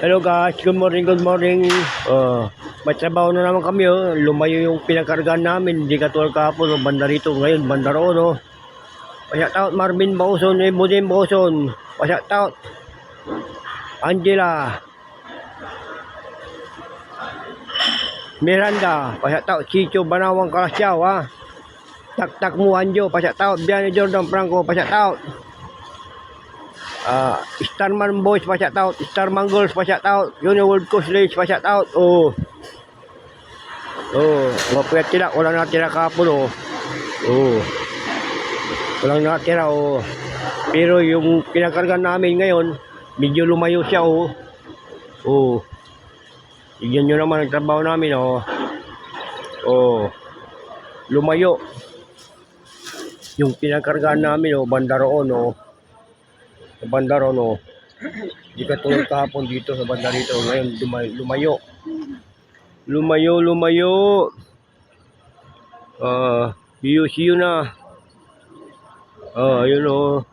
Hello guys, good morning, good morning. May trabaho na naman kami, oh. Lumayo yung pinagkargaan namin, hindi katulad kahapon, oh. Banda rito, ngayon, banda roon, oh. Pasyatout, Marvin Bauson, Budin Bauson. Pasyatout, Angela. Miranda, pasyatout, Chicho Banawang Kalasyaw, ha. Tak mo Anjo, pasyatout, Biani Jordan Franco, pasyatout. Starman Boys, pasyatout. Starman Girls, pasyatout. Junior World Coast Race, pasyatout. Mapuyat sila, walang natira kapon, walang natira, pero yung pinakargan namin ngayon, medyo lumayo siya, tignan nyo naman ang trabaho namin, lumayo yung pinakargaan namin, banda roon, sa banda roon, di katulad kahapon dito sa banda rito. Ngayon lumayo. See you na. Ayun,